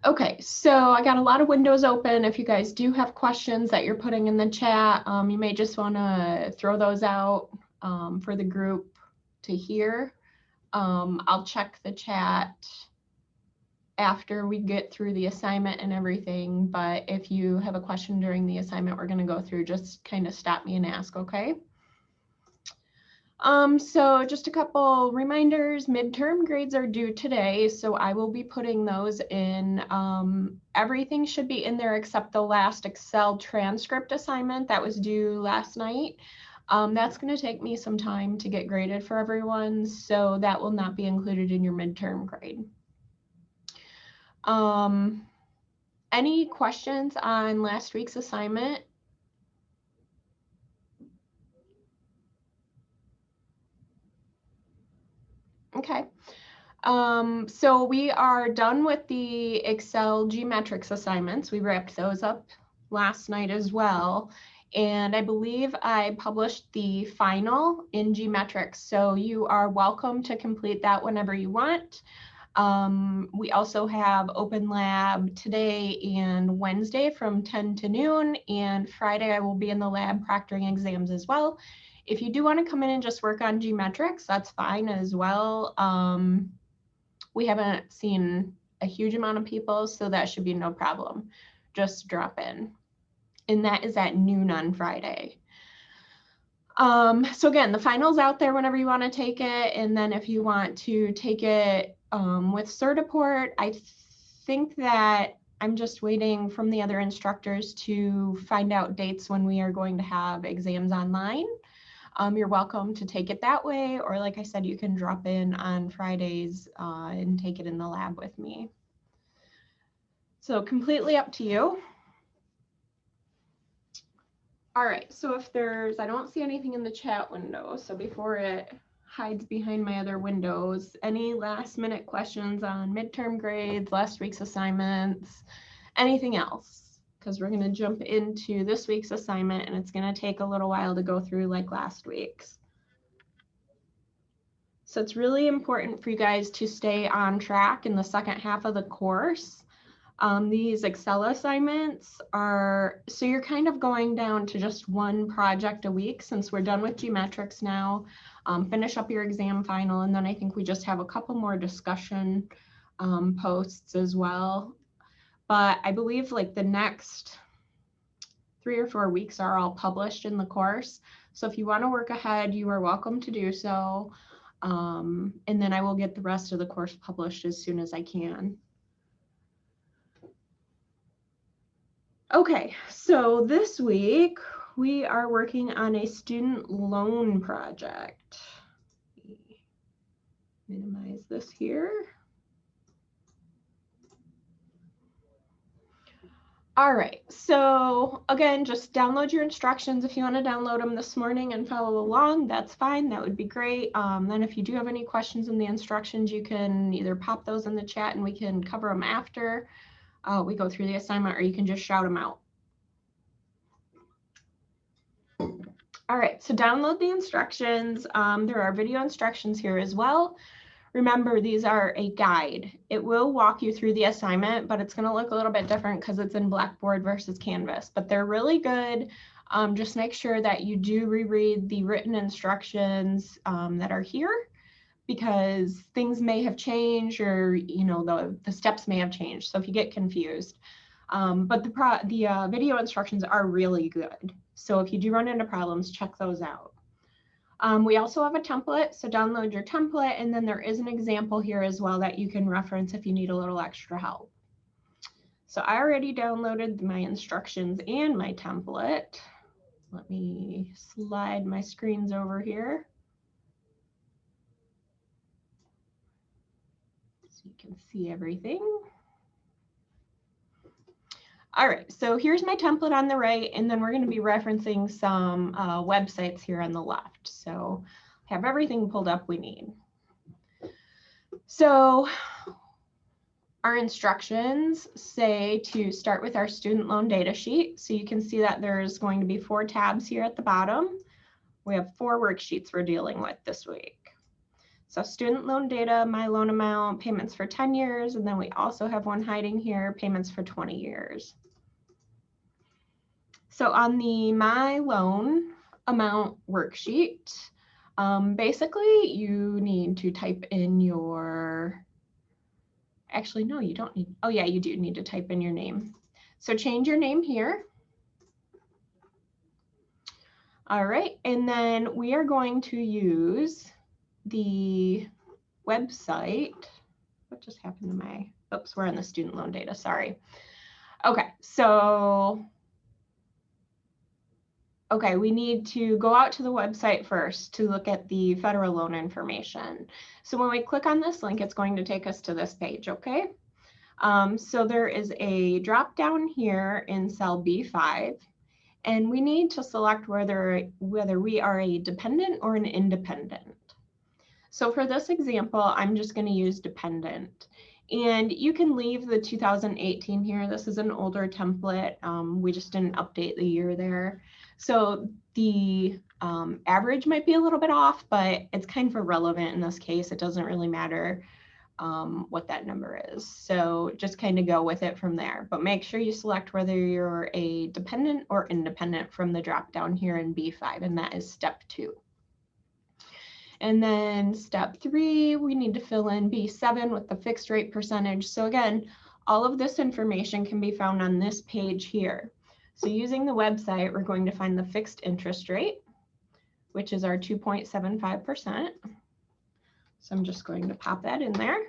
Okay, so I got a lot of windows open. If you guys do have questions that you're putting in the chat, you may just want to throw those out for the group to hear. I'll check the chat after we get through the assignment and everything, but if you have a question during the assignment we're going to go through, just kind of stop me and ask, okay? So just a couple reminders, midterm grades are due today, so I will be putting those in. Everything should be in there except the last Excel transcript assignment that was due last night. That's going to take me some time to get graded for everyone, so that will not be included in your midterm grade. Any questions on last week's assignment? Okay. So we are done with the Excel Geometrics assignments. We wrapped those up last night as well. And I believe I published the final in Geometrics. So you are welcome to complete that whenever you want. We also have Open Lab today and Wednesday from 10 to noon. And Friday I will be in the lab proctoring exams as well. If you do want to come in and just work on Geometrics, that's fine as well. We haven't seen a huge amount of people, so that should be no problem. Just drop in. And that is at noon on Friday. So again, the final's out there whenever you want to take it. And then if you want to take it with Certiport, I think that I'm just waiting from the other instructors to find out dates when we are going to have exams online. You're welcome to take it that way, or like I said, you can drop in on Fridays and take it in the lab with me. So completely up to you. All right, so if there's, I don't see anything in the chat window, so before it hides behind my other windows, any last minute questions on midterm grades, last week's assignments, anything else? Because we're going to jump into this week's assignment and it's going to take a little while to go through like last week's. So it's really important for you guys to stay on track in the second half of the course. These Excel assignments are, so you're kind of going down to just one project a week since we're done with Geometrics now. Finish up your exam final, and then I think we just have a couple more discussion posts as well. But I believe like the next 3 or 4 weeks are all published in the course. So if you want to work ahead, you are welcome to do so. And then I will get the rest of the course published as soon as I can. Okay, so this week we are working on a student loan project. Minimize this here. All right, so again, just download your instructions. If you want to download them this morning and follow along, that's fine. That would be great. Then if you do have any questions in the instructions, you can either pop those in the chat and we can cover them after we go through the assignment, or you can just shout them out. All right, so download the instructions. There are video instructions here as well. Remember, these are a guide. It will walk you through the assignment, but it's going to look a little bit different because it's in Blackboard versus Canvas, but they're really good. Just make sure that you do reread the written instructions that are here, because things may have changed, or the steps may have changed. So if you get confused, but the video instructions are really good. So if you do run into problems, check those out. We also have a template, so download your template, and then there is an example here as well that you can reference if you need a little extra help. So I already downloaded my instructions and my template. Let me slide my screens over here so you can see everything. All right, so here's my template on the right, and then we're going to be referencing some websites here on the left. So have everything pulled up we need. So our instructions say to start with our student loan data sheet. So you can see that there's going to be 4 tabs here at the bottom. We have 4 worksheets we're dealing with this week. So student loan data, my loan amount, payments for 10 years, and then we also have one hiding here, payments for 20 years. So on the my loan amount worksheet, basically you need to type in your, actually, no, you don't need, oh yeah, you do need to type in your name. So change your name here. All right, and then we are going to use the website. What just happened to my, oops, we're in the student loan data, sorry. Okay, so, okay, we need to go out to the website first to look at the federal loan information. So when we click on this link, it's going to take us to this page, okay? So there is a drop down here in cell B5, and we need to select whether we are a dependent or an independent. So for this example, I'm just going to use dependent. And you can leave the 2018 here. This is an older template. We just didn't update the year there. So the average might be a little bit off, but it's kind of irrelevant in this case. It doesn't really matter what that number is. So just kind of go with it from there. But make sure you select whether you're a dependent or independent from the drop down here in B5, and that is step 2. And then step 3, we need to fill in B7 with the fixed rate percentage. So again, all of this information can be found on this page here. So using the website, we're going to find the fixed interest rate, which is our 2.75%. So I'm just going to pop that in there.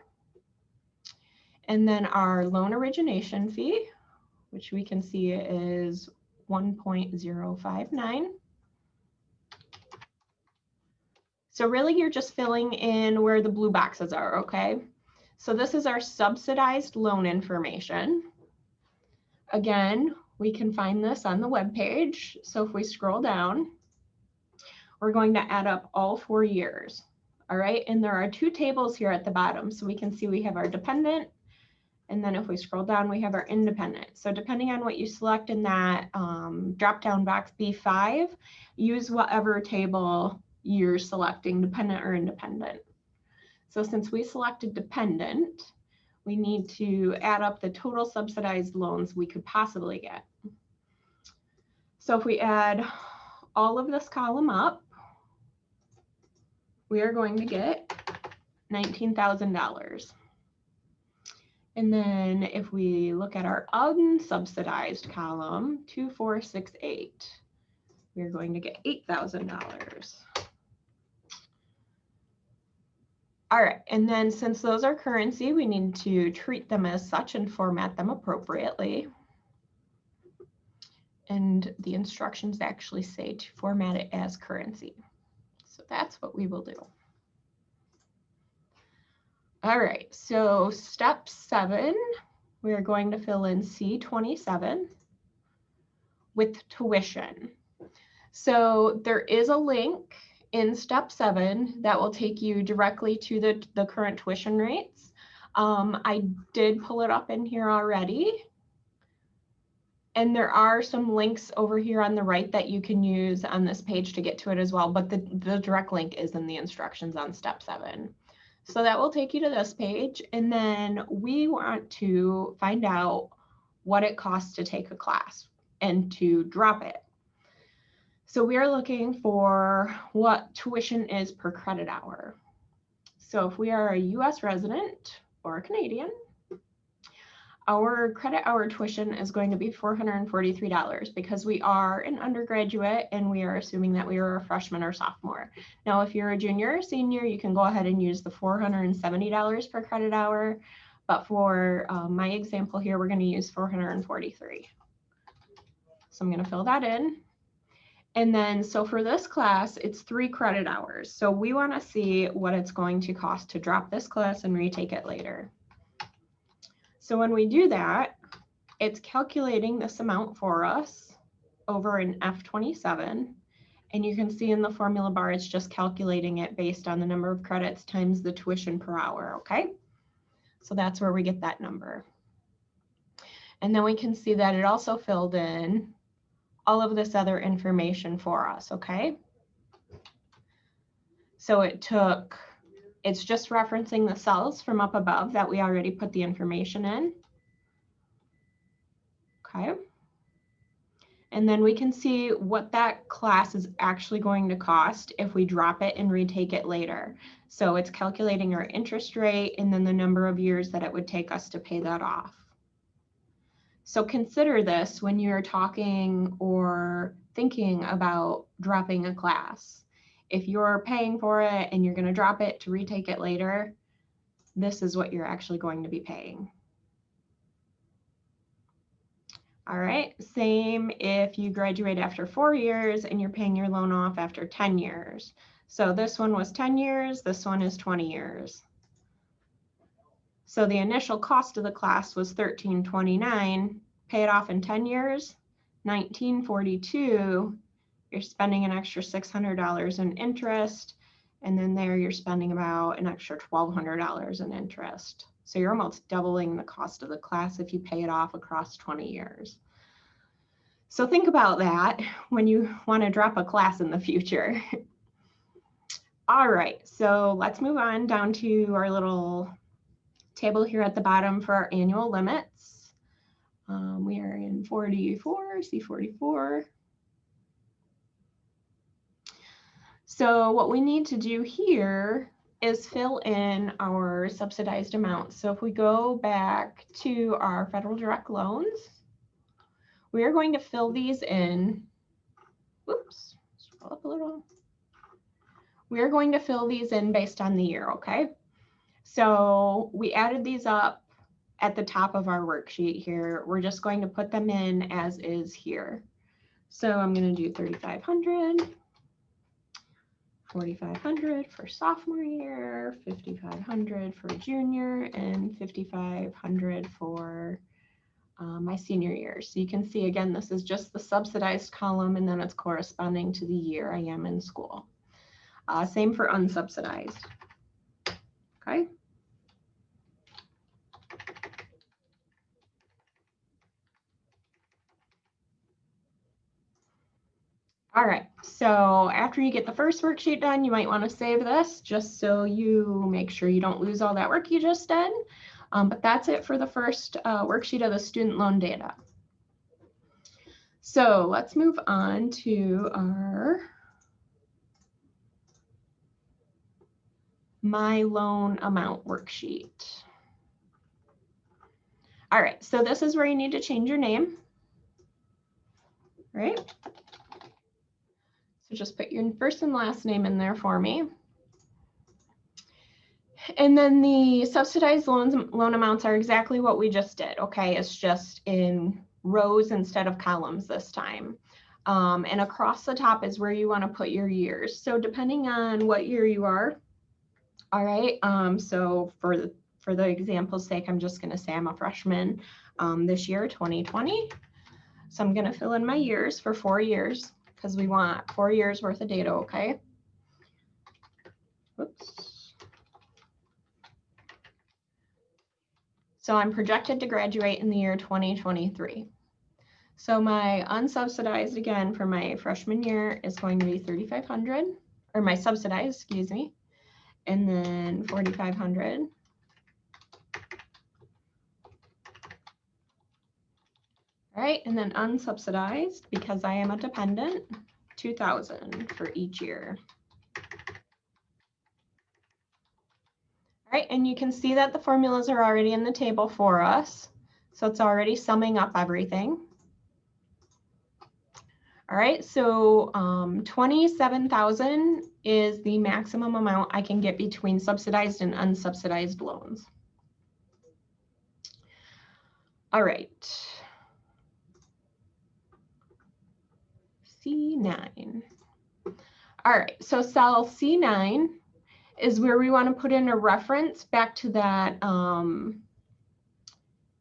And then our loan origination fee, which we can see is 1.059. So really you're just filling in where the blue boxes are, okay? So this is our subsidized loan information. Again, we can find this on the web page. So if we scroll down, we're going to add up all 4 years. All right, and there are 2 tables here at the bottom. So we can see we have our dependent, and then if we scroll down, we have our independent. So depending on what you select in that drop-down box B5, use whatever table you're selecting, dependent or independent. So since we selected dependent, we need to add up the total subsidized loans we could possibly get. So if we add all of this column up, we are going to get $19,000. And then if we look at our unsubsidized column, 2468, we're going to get $8,000. All right, and then since those are currency, we need to treat them as such and format them appropriately. And the instructions actually say to format it as currency. So that's what we will do. All right, so step 7, we are going to fill in C27 with tuition. So there is a link in step 7 that will take you directly to the current tuition rates. I did pull it up in here already. And there are some links over here on the right that you can use on this page to get to it as well, but the direct link is in the instructions on step 7. So that will take you to this page, and then we want to find out what it costs to take a class and to drop it. So we are looking for what tuition is per credit hour. So if we are a US resident or a Canadian, our credit hour tuition is going to be $443 because we are an undergraduate and we are assuming that we are a freshman or sophomore. Now, if you're a junior or senior, you can go ahead and use the $470 per credit hour. But for my example here, we're going to use $443. So I'm going to fill that in. And then, so for this class, it's 3 credit hours. So we want to see what it's going to cost to drop this class and retake it later. So when we do that, it's calculating this amount for us over in F27. And you can see in the formula bar, it's just calculating it based on the number of credits times the tuition per hour, okay? So that's where we get that number. And then we can see that it also filled in all of this other information for us, okay? So it took It's just referencing the cells from up above that we already put the information in. Okay. And then we can see what that class is actually going to cost if we drop it and retake it later. So it's calculating our interest rate and then the number of years that it would take us to pay that off. So consider this when you're talking or thinking about dropping a class. If you're paying for it and you're going to drop it to retake it later, this is what you're actually going to be paying. All right, same if you graduate after 4 years and you're paying your loan off after 10 years. So this one was 10 years, this one is 20 years. So the initial cost of the class was $1,329, pay it off in 10 years, $1,942. You're spending an extra $600 in interest, and then there you're spending about an extra $1,200 in interest. So you're almost doubling the cost of the class if you pay it off across 20 years. So think about that when you want to drop a class in the future. All right, so let's move on down to our little table here at the bottom for our annual limits. We are in 44, C44. So what we need to do here is fill in our subsidized amount. So if we go back to our federal direct loans, we are going to fill these in. Whoops, scroll up a little. We are going to fill these in based on the year, okay? So we added these up at the top of our worksheet here. We're just going to put them in as is here. So I'm going to do 3,500. 4,500 for sophomore year, 5,500 for junior, and 5,500 for my senior year. So you can see again, this is just the subsidized column, and then it's corresponding to the year I am in school. Same for unsubsidized. Okay. All right, so after you get the first worksheet done, you might want to save this just so you make sure you don't lose all that work you just did. But that's it for the first worksheet of the student loan data. So let's move on to our My Loan Amount worksheet. All right, so this is where you need to change your name, right? So just put your first and last name in there for me. And then the subsidized loan amounts are exactly what we just did, okay? It's just in rows instead of columns this time. And across the top is where you want to put your years. So depending on what year you are, all right, so for the example's sake, I'm just going to say I'm a freshman this year, 2020. So I'm going to fill in my years for 4 years because we want 4 years worth of data, okay? Whoops. So I'm projected to graduate in the year 2023. So my unsubsidized, again, for my freshman year is going to be 3,500, or my subsidized, excuse me, and then 4,500. All right, and then unsubsidized, because I am a dependent, 2,000 for each year. All right, and you can see that the formulas are already in the table for us. So it's already summing up everything. All right, so 27,000 is the maximum amount I can get between subsidized and unsubsidized loans. All right. C9. All right, so cell C9 is where we want to put in a reference back to that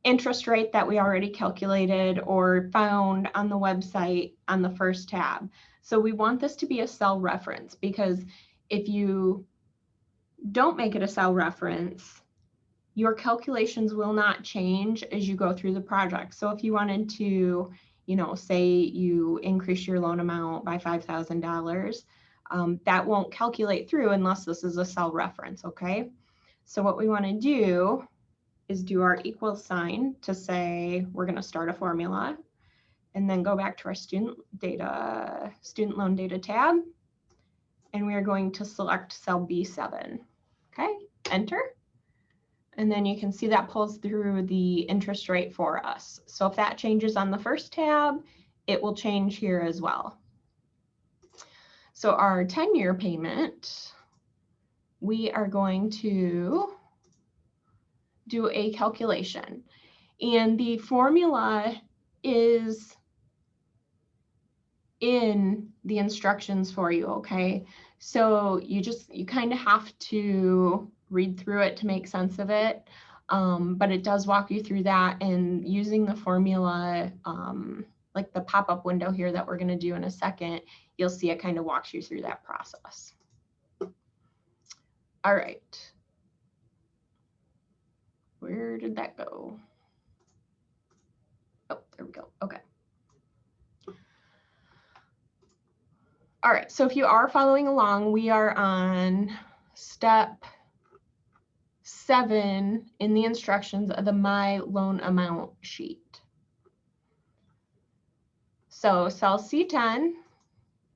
interest rate that we already calculated or found on the website on the first tab. So we want this to be a cell reference, because if you don't make it a cell reference, your calculations will not change as you go through the project. So if you wanted to, you know, say you increase your loan amount by $5,000, that won't calculate through unless this is a cell reference, okay? So what we want to do is do our equal sign to say we're going to start a formula, and then go back to our student loan data tab, and we are going to select cell B7. Okay, enter. And then you can see that pulls through the interest rate for us. So if that changes on the first tab, it will change here as well. So our 10-year payment, we are going to do a calculation. And the formula is in the instructions for you, okay? So you kind of have to read through it to make sense of it, but it does walk you through that, and using the formula, like the pop-up window here that we're going to do in a second, you'll see it kind of walks you through that process. All right. Where did that go? Oh, there we go. Okay. All right, so if you are following along, we are on step 7 in the instructions of the My Loan Amount sheet. So cell C10,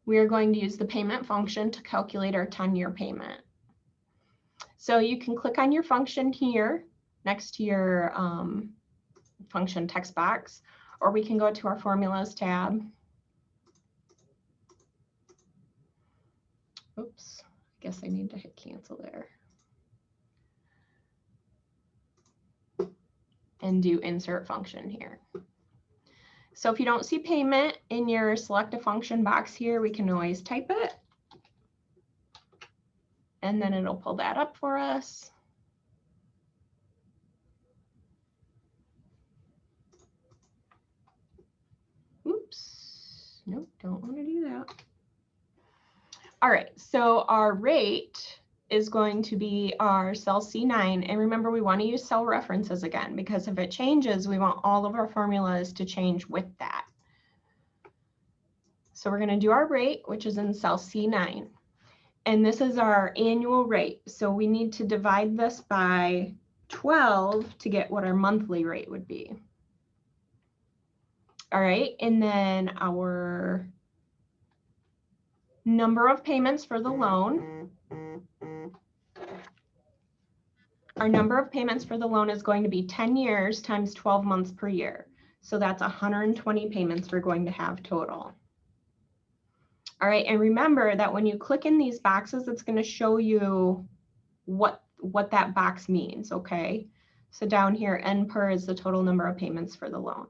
we are going to use the payment function to calculate our 10-year payment. So you can click on your function here next to your function text box, or we can go to our formulas tab. Oops, I guess I need to hit cancel there. And do insert function here. So if you don't see payment in your select a function box here, we can always type it. And then it'll pull that up for us. Oops, nope, don't want to do that. All right, so our rate is going to be our cell C9. And remember, we want to use cell references again, because if it changes, we want all of our formulas to change with that. So we're going to do our rate, which is in cell C9. And this is our annual rate. So we need to divide this by 12 to get what our monthly rate would be. All right, and then our number of payments for the loan. Our number of payments for the loan is going to be 10 years times 12 months per year. So that's 120 payments we're going to have total. All right, and remember that when you click in these boxes, it's going to show you what that box means, okay? So down here, NPER is the total number of payments for the loan.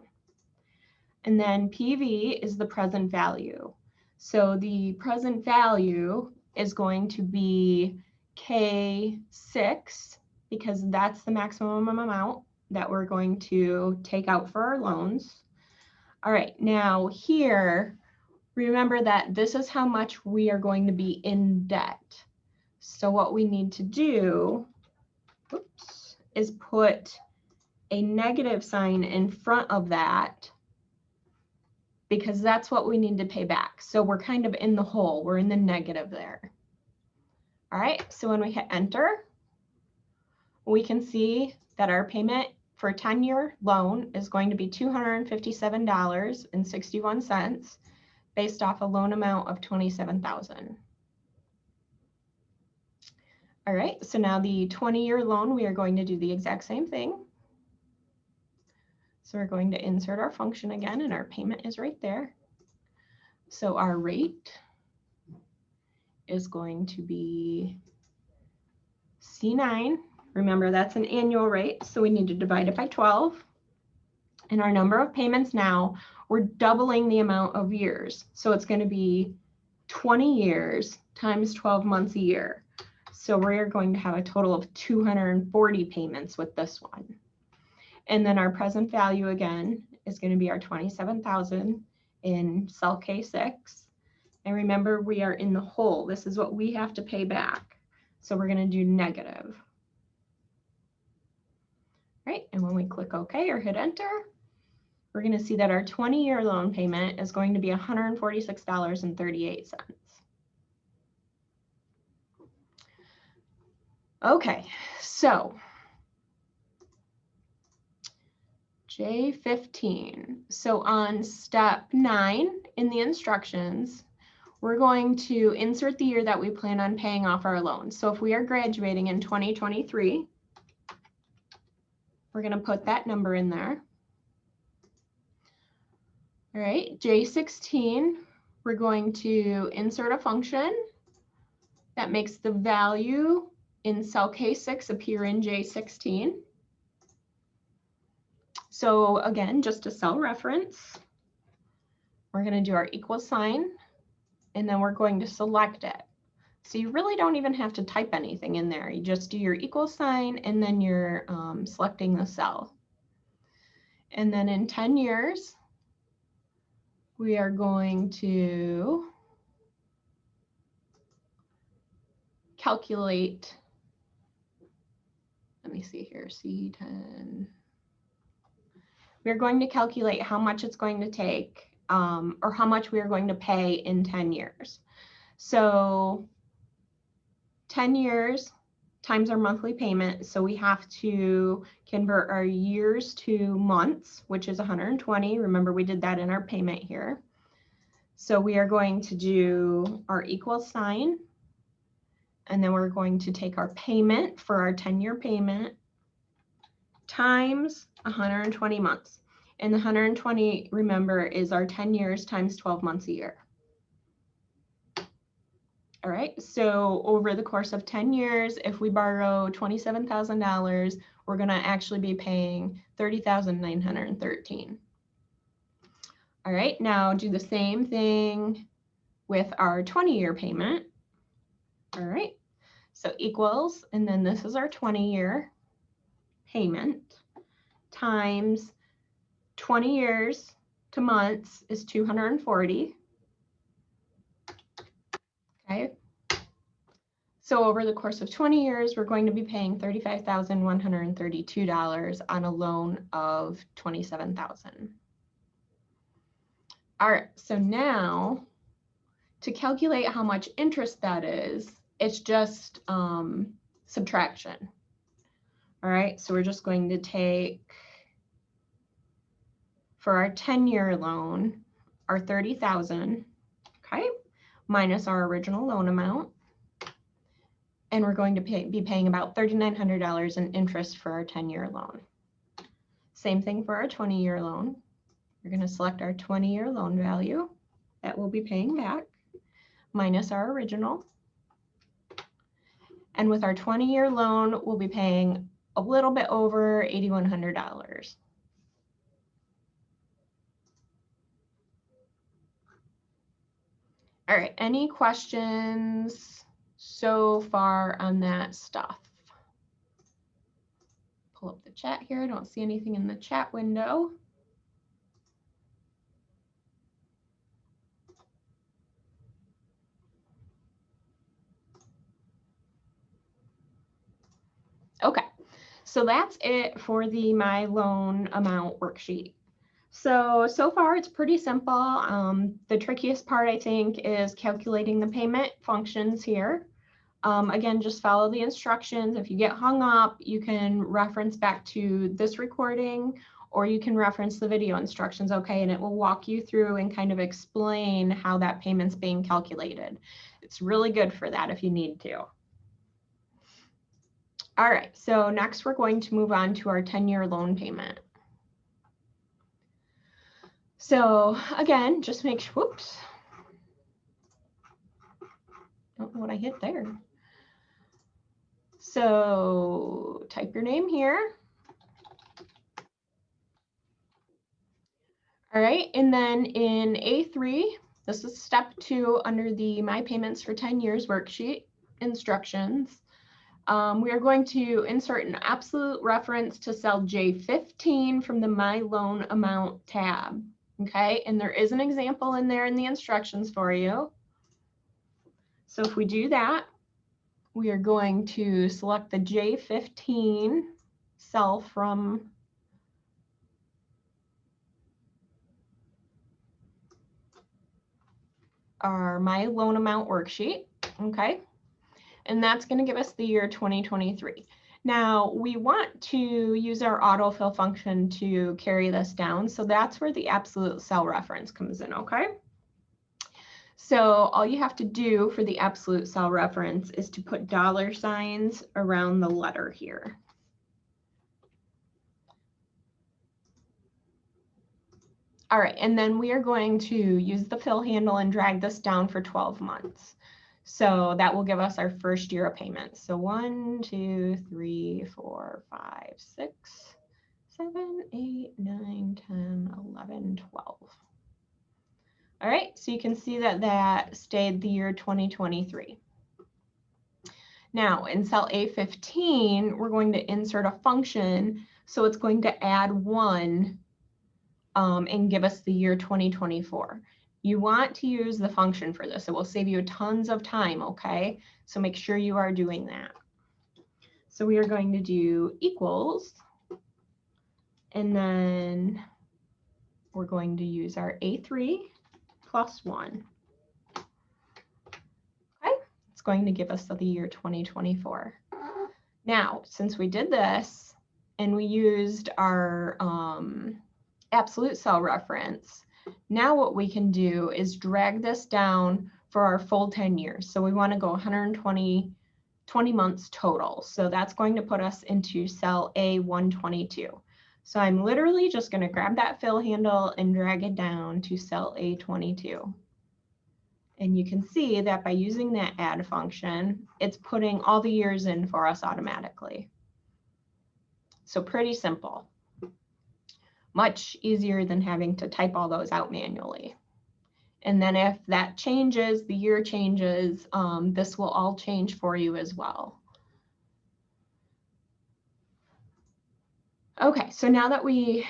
And then PV is the present value. So the present value is going to be K6, because that's the maximum amount that we're going to take out for our loans. All right, now here, remember that this is how much we are going to be in debt. So what we need to do, oops, is put a negative sign in front of that, because that's what we need to pay back. So we're kind of in the hole, we're in the negative there. All right, so when we hit enter, we can see that our payment for a 10-year loan is going to be $257.61 based off a loan amount of $27,000. All right, so now the 20-year loan, we are going to do the exact same thing. So we're going to insert our function again, and our payment is right there. So our rate is going to be C9. Remember, that's an annual rate, so we need to divide it by 12. And our number of payments now, we're doubling the amount of years. So it's going to be 20 years times 12 months a year. So we're going to have a total of 240 payments with this one. And then our present value again is going to be our 27,000 in cell K6. And remember, we are in the hole. This is what we have to pay back. So we're going to do negative. Right, and when we click OK or hit enter, we're going to see that our 20-year loan payment is going to be $146.38. Okay, so J15. So on step 9 in the instructions, we're going to insert the year that we plan on paying off our loan. So if we are graduating in 2023, we're going to put that number in there. All right, J16, we're going to insert a function that makes the value in cell K6 appear in J16. So again, just a cell reference, we're going to do our equal sign, and then we're going to select it. So you really don't even have to type anything in there. You just do your equal sign, and then you're selecting the cell. And then in 10 years, we are going to calculate, let me see here, C10. We're going to calculate how much it's going to take, or how much we are going to pay in 10 years. So 10 years times our monthly payment. So we have to convert our years to months, which is 120. Remember, we did that in our payment here. So we are going to do our equal sign, and then we're going to take our payment for our 10-year payment times 120 months. And the 120, remember, is our 10 years times 12 months a year. All right, so over the course of 10 years, if we borrow $27,000, we're going to actually be paying $30,913. All right, now do the same thing with our 20-year payment. All right, so equals, and then this is our 20-year payment times 20 years to months is 240. Okay. So over the course of 20 years, we're going to be paying $35,132 on a loan of $27,000. All right, so now to calculate how much interest that is, it's just subtraction. All right, so we're just going to take, for our 10-year loan, our $30,000, okay, minus our original loan amount. And we're going to be paying about $3,900 in interest for our 10-year loan. Same thing for our 20-year loan. We're going to select our 20-year loan value that we'll be paying back, minus our original. And with our 20-year loan, we'll be paying a little bit over $8,100. All right, any questions so far on that stuff? Pull up the chat here. I don't see anything in the chat window. Okay, so that's it for the My Loan Amount worksheet. So far it's pretty simple. The trickiest part, I think, is calculating the payment functions here. Again, just follow the instructions. If you get hung up, you can reference back to this recording, or you can reference the video instructions, okay? And it will walk you through and kind of explain how that payment's being calculated. It's really good for that if you need to. All right, so next we're going to move on to our 10-year loan payment. So again, just make sure, whoops, don't know what I hit there. So type your name here. All right, and then in A3, this is step 2 under the My Payments for 10 Years worksheet instructions. We are going to insert an absolute reference to cell J15 from the My Loan Amount tab. Okay, and there is an example in there in the instructions for you. So if we do that, we are going to select the J15 cell from our My Loan Amount worksheet, okay? and that's going to give us the year 2023. Now we want to use our autofill function to carry this down, so that's where the absolute cell reference comes in, okay? So all you have to do for the absolute cell reference is to put dollar signs around the letter here. All right, and then we are going to use the fill handle and drag this down for 12 months. So that will give us our first year of payments. So 1, 2, 3, 4, 5, 6, 7, 8, 9, 10, 11, 12. All right, so you can see that that stayed the year 2023. Now in cell A15, we're going to insert a function. So it's going to add 1 and give us the year 2024. You want to use the function for this. It will save you tons of time, okay? So make sure you are doing that. So we are going to do equals, and then we're going to use our A3 plus 1. Okay, it's going to give us the year 2024. Now, since we did this and we used our absolute cell reference, now what we can do is drag this down for our full 10 years. So we want to go 120 months total. So that's going to put us into cell A122. So I'm literally just going to grab that fill handle and drag it down to cell A22. And you can see that by using that add function, it's putting all the years in for us automatically. So pretty simple. Much easier than having to type all those out manually. And then if that changes, the year changes, this will all change for you as well. Okay, so now that we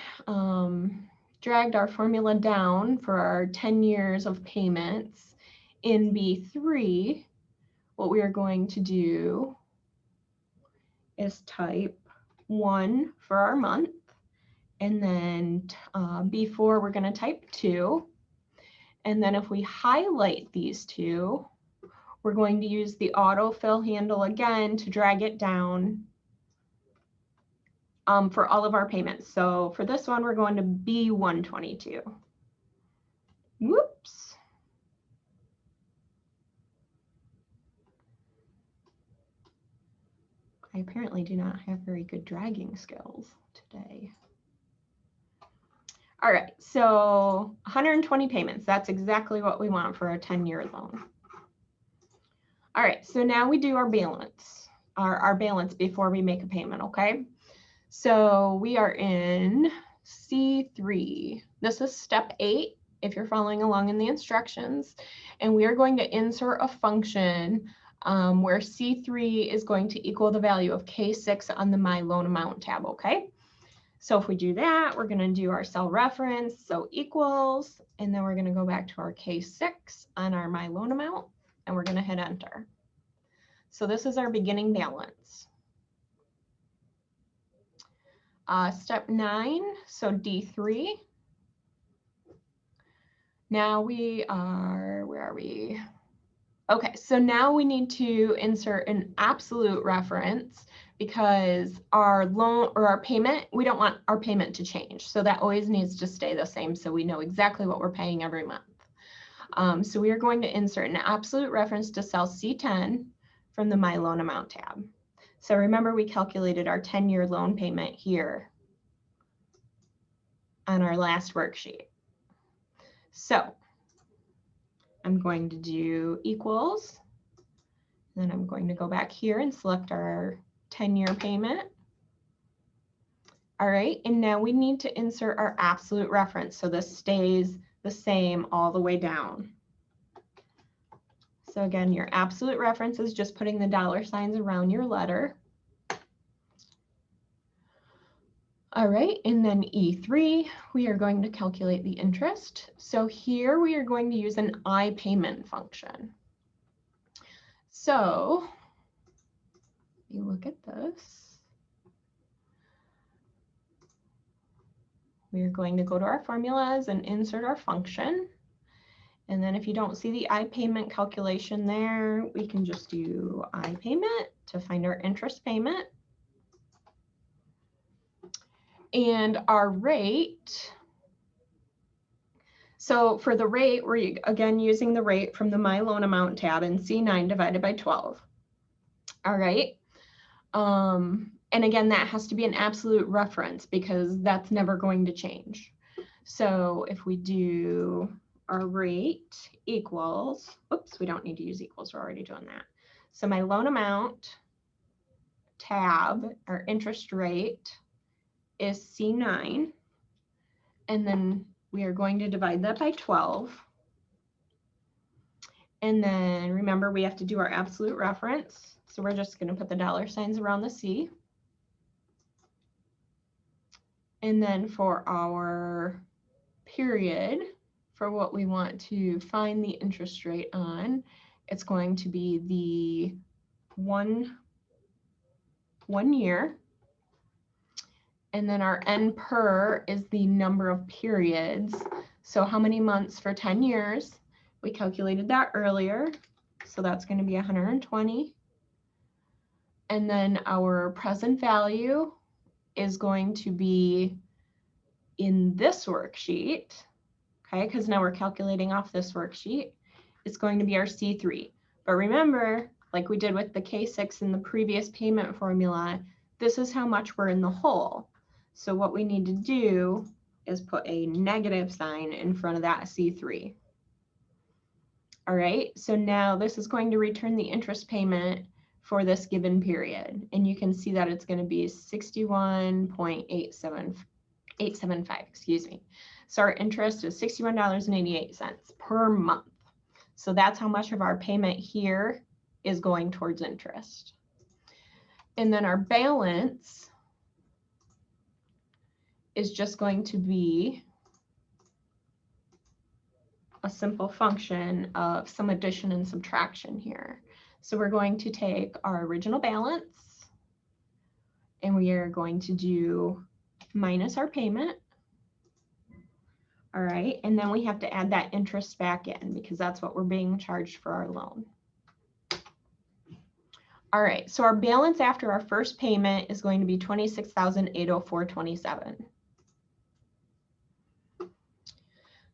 dragged our formula down for our 10 years of payments, in B3, what we are going to do is type 1 for our month. And then B4, we're going to type 2. And then if we highlight these two, we're going to use the autofill handle again to drag it down for all of our payments. So for this one, we're going to B122. Whoops. I apparently do not have very good dragging skills today. All right, so 120 payments. That's exactly what we want for a 10-year loan. All right, so now we do our balance, our balance before we make a payment, okay? So we are in C3. This is step 8, if you're following along in the instructions. And we are going to insert a function where C3 is going to equal the value of K6 on the My Loan Amount tab, okay? So if we do that, we're going to do our cell reference, so equals, and then we're going to go back to our K6 on our My Loan Amount, and we're going to hit enter. So this is our beginning balance. Step 9, so D3. Now we are, where are we? Okay, so now we need to insert an absolute reference because our loan or our payment, we don't want our payment to change. So that always needs to stay the same so we know exactly what we're paying every month. So we are going to insert an absolute reference to cell C10 from the My Loan Amount tab. So remember we calculated our 10-year loan payment here on our last worksheet. So I'm going to do equals, then I'm going to go back here and select our 10-year payment. All right, and now we need to insert our absolute reference. So this stays the same all the way down. So again, your absolute reference is just putting the dollar signs around your letter. All right, and then E3, we are going to calculate the interest. So here we are going to use an iPayment function. So you look at this. We are going to go to our formulas and insert our function. And then if you don't see the I-payment calculation there, we can just do I-payment to find our interest payment. And our rate, so for the rate, we're again using the rate from the My Loan Amount tab in C9 divided by 12. All right. And again, that has to be an absolute reference because that's never going to change. So if we do our rate equals, oops, we don't need to use equals, we're already doing that. So my loan amount tab, our interest rate is C9, and then we are going to divide that by 12. And then remember, we have to do our absolute reference. So we're just going to put the dollar signs around the C. And then for our period, for what we want to find the interest rate on, it's going to be the one year. And then our N per is the number of periods. So how many months for 10 years? We calculated that earlier. So that's going to be 120. And then our present value is going to be in this worksheet. Okay, because now we're calculating off this worksheet. It's going to be our C3. But remember, like we did with the K6 in the previous payment formula, this is how much we're in the hole. So what we need to do is put a negative sign in front of that C3. All right, so now this is going to return the interest payment for this given period. And you can see that it's going to be 61.875, excuse me. So our interest is $61.88 per month. So that's how much of our payment here is going towards interest. And then our balance is just going to be a simple function of some addition and subtraction here. So we're going to take our original balance and we are going to do minus our payment. All right, and then we have to add that interest back in because that's what we're being charged for our loan. All right, so our balance after our first payment is going to be $26,804.27.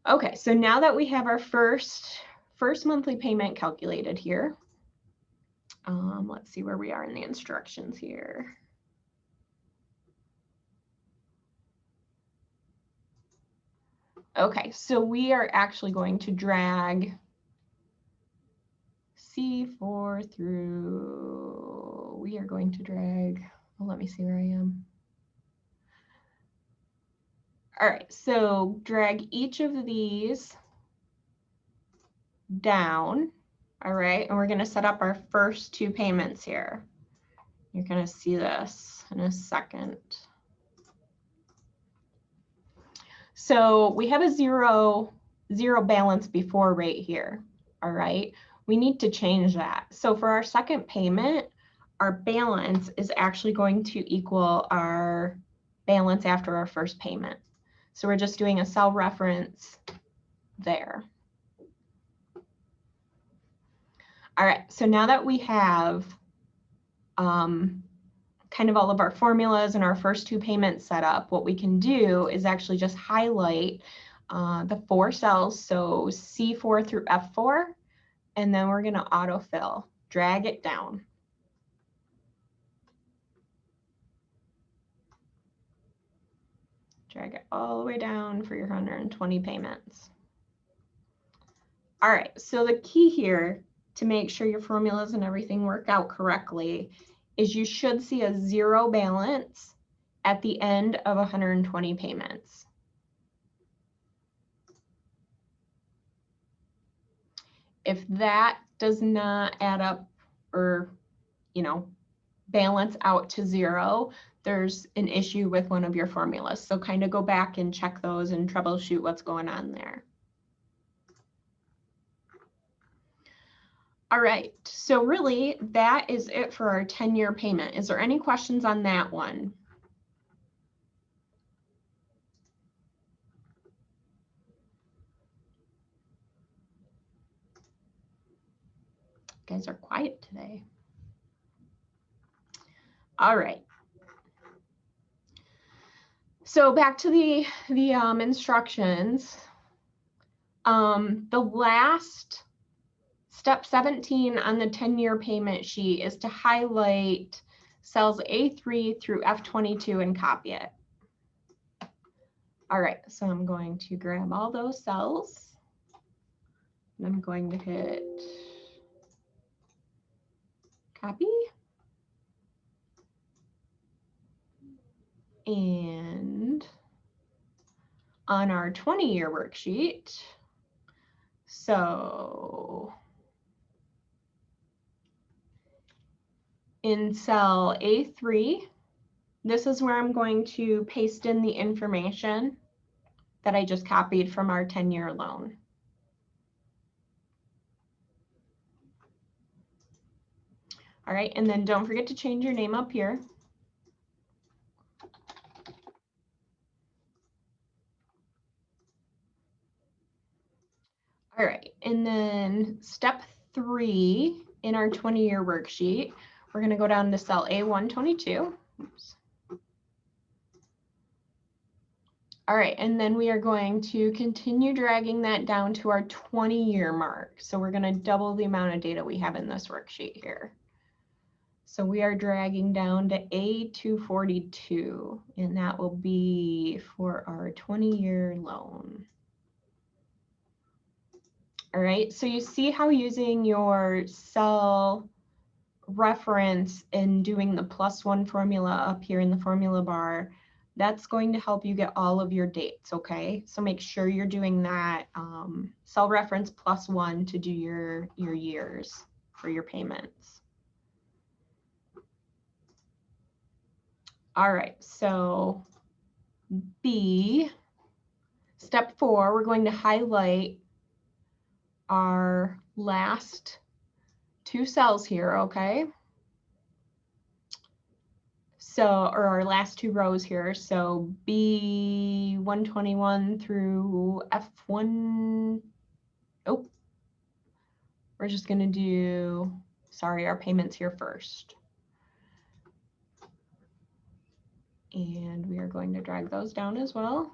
Okay, so now that we have our first monthly payment calculated here, let's see where we are in the instructions here. Okay, so we are actually going to drag C4 through, we are going to drag, well, let me see where I am. All right, so drag each of these down, all right, and we're going to set up our first two payments here. You're going to see this in a second. So we have a zero balance before rate here, all right? We need to change that. So for our second payment, our balance is actually going to equal our balance after our first payment. So we're just doing a cell reference there. All right, so now that we have kind of all of our formulas and our first two payments set up, what we can do is actually just highlight the 4 cells, so C4 through F4, and then we're going to autofill, drag it down. Drag it all the way down for your 120 payments. All right, so the key here to make sure your formulas and everything work out correctly is you should see a 0 balance at the end of 120 payments. If that does not add up or, balance out to 0, there's an issue with one of your formulas. So kind of go back and check those and troubleshoot what's going on there. All right, so really that is it for our 10-year payment. Is there any questions on that one? You guys are quiet today. All right. So back to the instructions. The last step 17 on the 10-year payment sheet is to highlight cells A3 through F22 and copy it. All right, so I'm going to grab all those cells and I'm going to hit copy. And on our 20-year worksheet, so in cell A3, this is where I'm going to paste in the information that I just copied from our 10-year loan. All right, and then don't forget to change your name up here. All right, and then step 3 in our 20-year worksheet, we're going to go down to cell A122. Oops. All right, and then we are going to continue dragging that down to our 20-year mark. So we're going to double the amount of data we have in this worksheet here. So we are dragging down to A242, and that will be for our 20-year loan. All right, so you see how using your cell reference and doing the +1 formula up here in the formula bar, that's going to help you get all of your dates, okay? So make sure you're doing that cell reference +1 to do your years for your payments. All right, so B, step 4, we're going to highlight our last 2 cells here, okay? So, or our last 2 rows here. So B121 through F1, oh, we're just gonna do, sorry, our payments here first. And we are going to drag those down as well.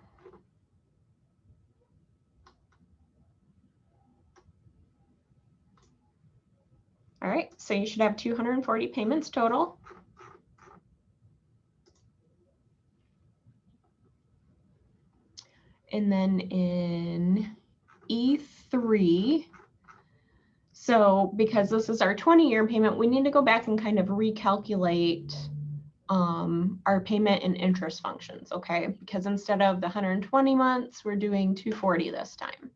All right, so you should have 240 payments total. And then in E3, so because this is our 20-year payment, we need to go back and kind of recalculate our payment and interest functions, okay? Because instead of the 120 months, we're doing 240 this time.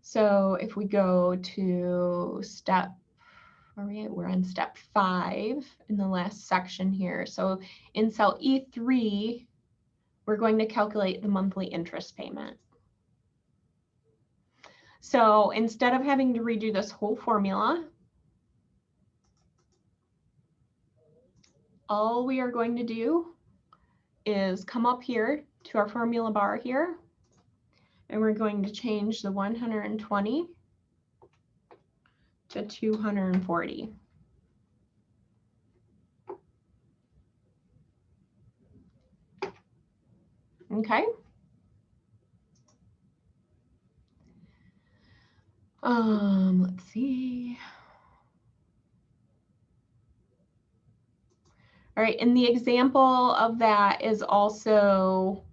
So if we go to step, we're on step 5 in the last section here. So in cell E3, we're going to calculate the monthly interest payment. So instead of having to redo this whole formula, all we are going to do is come up here to our formula bar here, and we're going to change the 120 to 240. Okay. Let's see. All right, and the example of that is also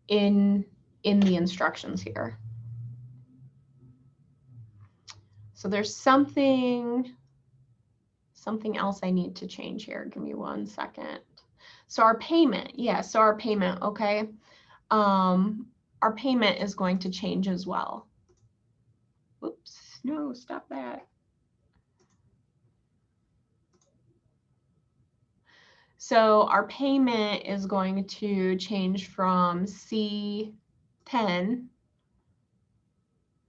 in the instructions here. So there's something else I need to change here. Give me 1 second. So our payment, yeah, so our payment, okay. Our payment is going to change as well. Oops, no, stop that. So our payment is going to change from C10.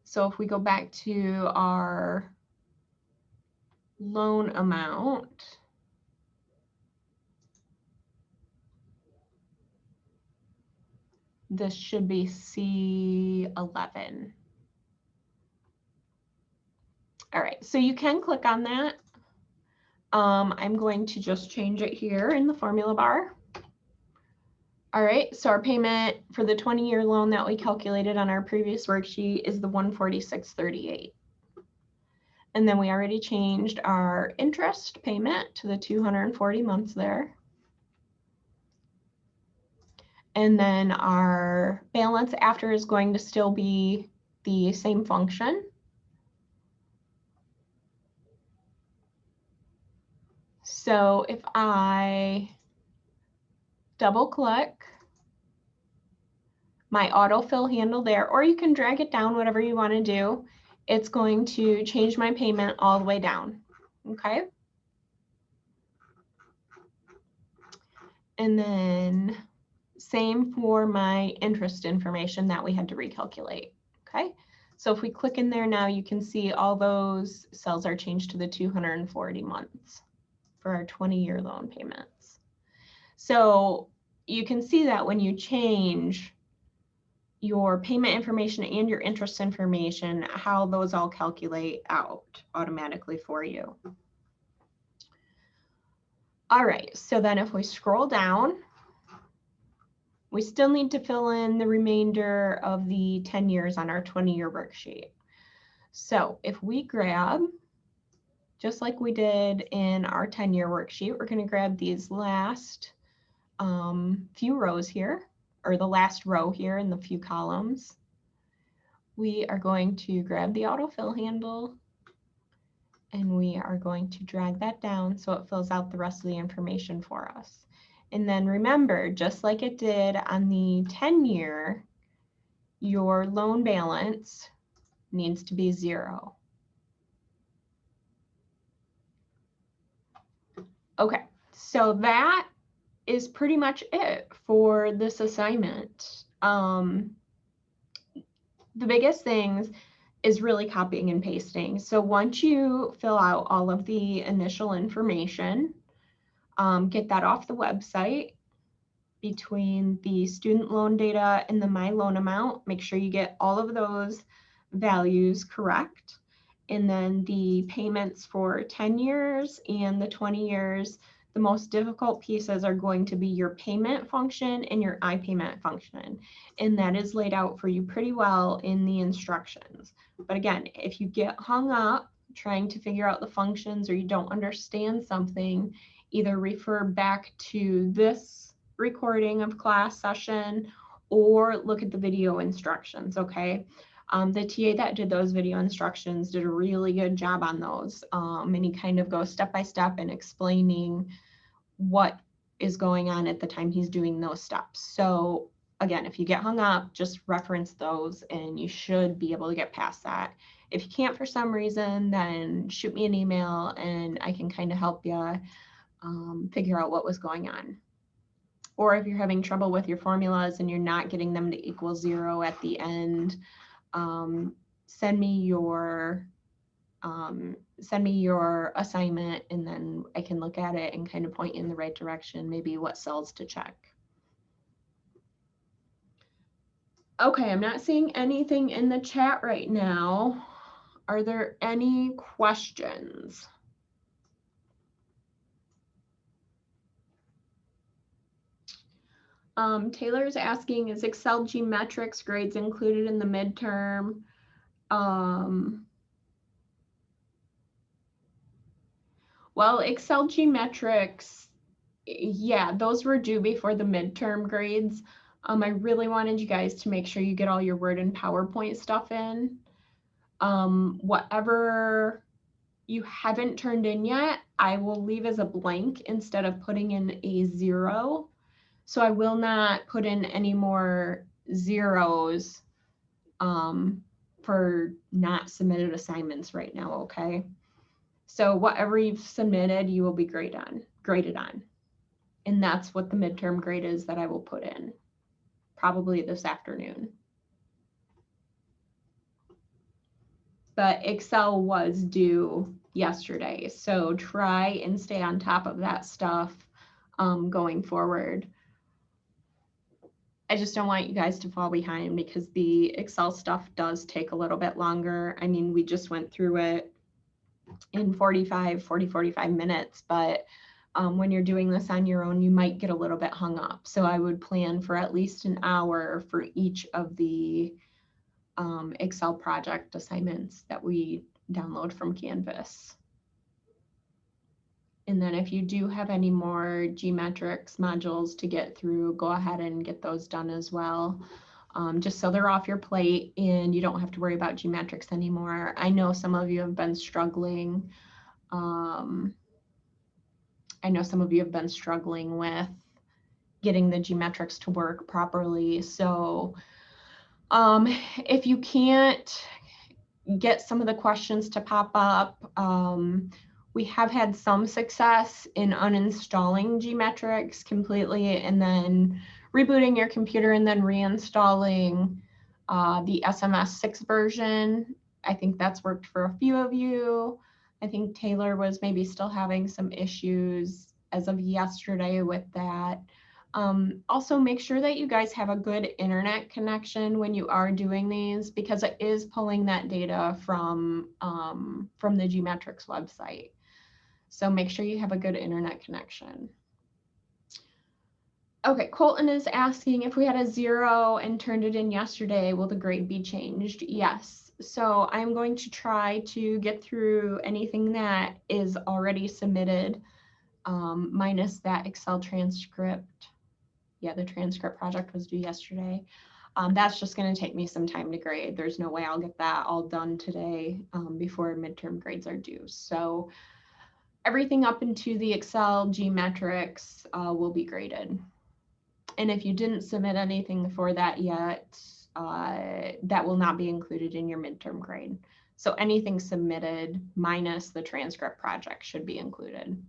So if we go back to our loan amount, This should be C11. All right, so you can click on that. I'm going to just change it here in the formula bar. All right, so our payment for the 20-year loan that we calculated on our previous worksheet is the $146.38. And then we already changed our interest payment to the 240 months there. And then our balance after is going to still be the same function. So if I double click my autofill handle there, or you can drag it down, whatever you want to do, it's going to change my payment all the way down. Okay. And then same for my interest information that we had to recalculate. Okay. So if we click in there now, you can see all those cells are changed to the 240 months for our 20-year loan payments. So you can see that when you change your payment information and your interest information, how those all calculate out automatically for you. All right, so then if we scroll down, we still need to fill in the remainder of the 10 years on our 20-year worksheet. So if we grab, just like we did in our 10-year worksheet, we're going to grab these last few rows here, or the last row here in the few columns. We are going to grab the autofill handle and we are going to drag that down so it fills out the rest of the information for us. And then remember, just like it did on the 10-year, your loan balance needs to be 0. Okay, so that is pretty much it for this assignment. The biggest things is really copying and pasting. So once you fill out all of the initial information, get that off the website between the student loan data and the My Loan Amount. Make sure you get all of those values correct. And then the payments for 10 years and the 20 years, the most difficult pieces are going to be your payment function and your iPayment function. And that is laid out for you pretty well in the instructions. But again, if you get hung up trying to figure out the functions or you don't understand something, either refer back to this recording of class session or look at the video instructions, okay? The TA that did those video instructions did a really good job on those. And he kind of goes step by step in explaining what is going on at the time he's doing those steps. So again, if you get hung up, just reference those and you should be able to get past that. If you can't for some reason, then shoot me an email and I can kind of help you figure out what was going on. Or if you're having trouble with your formulas and you're not getting them to equal 0 at the end, send me your assignment and then I can look at it and kind of point you in the right direction, maybe what cells to check. Okay, I'm not seeing anything in the chat right now. Are there any questions? Taylor's asking, is Excel Geometrics grades included in the midterm? Well, Excel Geometrics, yeah, those were due before the midterm grades. I really wanted you guys to make sure you get all your Word and PowerPoint stuff in. Whatever you haven't turned in yet, I will leave as a blank instead of putting in a 0. So I will not put in any more zeros for not submitted assignments right now, okay? So whatever you've submitted, you will be graded on. And that's what the midterm grade is that I will put in, probably this afternoon. But Excel was due yesterday, so try and stay on top of that stuff going forward. I just don't want you guys to fall behind because the Excel stuff does take a little bit longer. I mean, we just went through it in 45 minutes, but when you're doing this on your own, you might get a little bit hung up. So I would plan for at least an hour for each of the Excel project assignments that we download from Canvas. And then if you do have any more Gmetrics modules to get through, go ahead and get those done as well. Just so they're off your plate and you don't have to worry about Gmetrics anymore. I know some of you have been struggling. I know some of you have been struggling with getting the Gmetrics to work properly. So if you can't get some of the questions to pop up, we have had some success in uninstalling Gmetrics completely and then rebooting your computer and then reinstalling the SMS 6 version. I think that's worked for a few of you. I think Taylor was maybe still having some issues as of yesterday with that. Also, make sure that you guys have a good internet connection when you are doing these because it is pulling that data from the Gmetrics website. So make sure you have a good internet connection. Okay, Colton is asking if we had a 0 and turned it in yesterday, will the grade be changed? Yes. So I'm going to try to get through anything that is already submitted, minus that Excel transcript. Yeah, the transcript project was due yesterday. That's just going to take me some time to grade. There's no way I'll get that all done today before midterm grades are due. So everything up into the Excel Gmetrics will be graded. And if you didn't submit anything for that yet, that will not be included in your midterm grade. So anything submitted minus the transcript project should be included.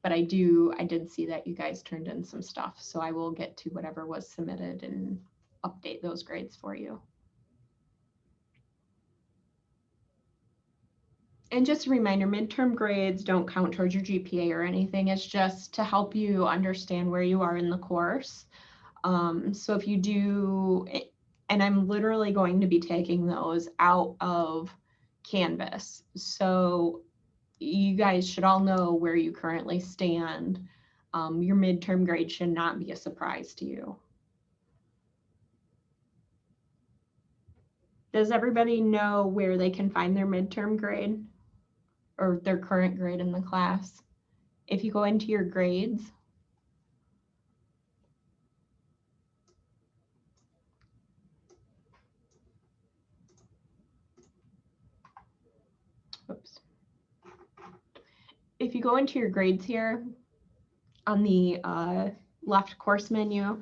But I did see that you guys turned in some stuff, so I will get to whatever was submitted and update those grades for you. And just a reminder, midterm grades don't count towards your GPA or anything. It's just to help you understand where you are in the course. So if you do, and I'm literally going to be taking those out of Canvas. So you guys should all know where you currently stand. Your midterm grade should not be a surprise to you. Does everybody know where they can find their midterm grade or their current grade in the class? If you go into your grades, oops. If you go into your grades here on the left course menu,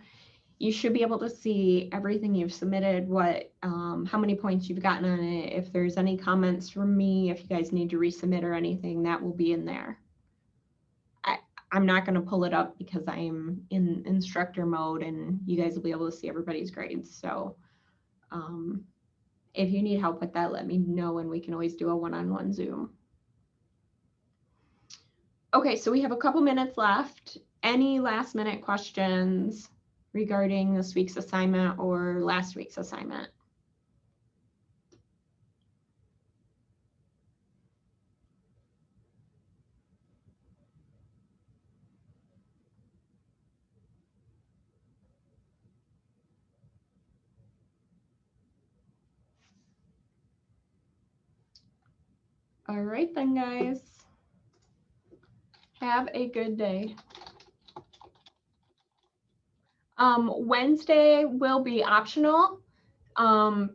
you should be able to see everything you've submitted, what, how many points you've gotten on it. If there's any comments from me, if you guys need to resubmit or anything, that will be in there. I'm not going to pull it up because I'm in instructor mode and you guys will be able to see everybody's grades. So if you need help with that, let me know and we can always do a one-on-one Zoom. Okay, so we have a couple minutes left. Any last minute questions regarding this week's assignment or last week's assignment? All right then, guys. Have a good day. Wednesday will be optional.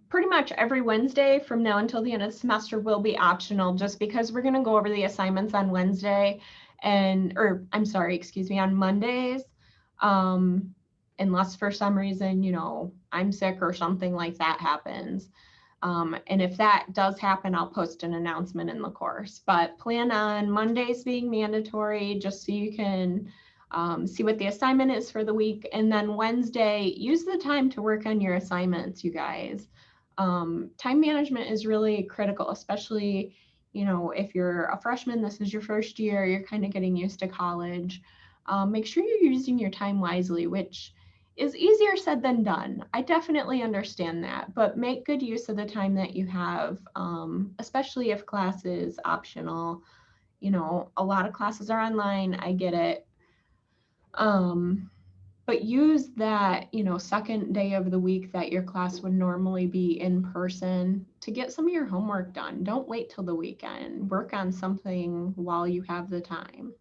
Pretty much every Wednesday from now until the end of the semester will be optional just because we're going to go over the assignments on Wednesday or I'm sorry, excuse me, on Mondays. Unless for some reason, you know, I'm sick or something like that happens. And if that does happen, I'll post an announcement in the course, but plan on Mondays being mandatory just so you can see what the assignment is for the week. And then Wednesday, use the time to work on your assignments, you guys. Time management is really critical, especially, you know, if you're a freshman, this is your first year, you're kind of getting used to college. Make sure you're using your time wisely, which is easier said than done. I definitely understand that, but make good use of the time that you have, especially if class is optional. You know, a lot of classes are online, I get it. But use that, you know, second day of the week that your class would normally be in person to get some of your homework done. Don't wait till the weekend. Work on something while you have the time.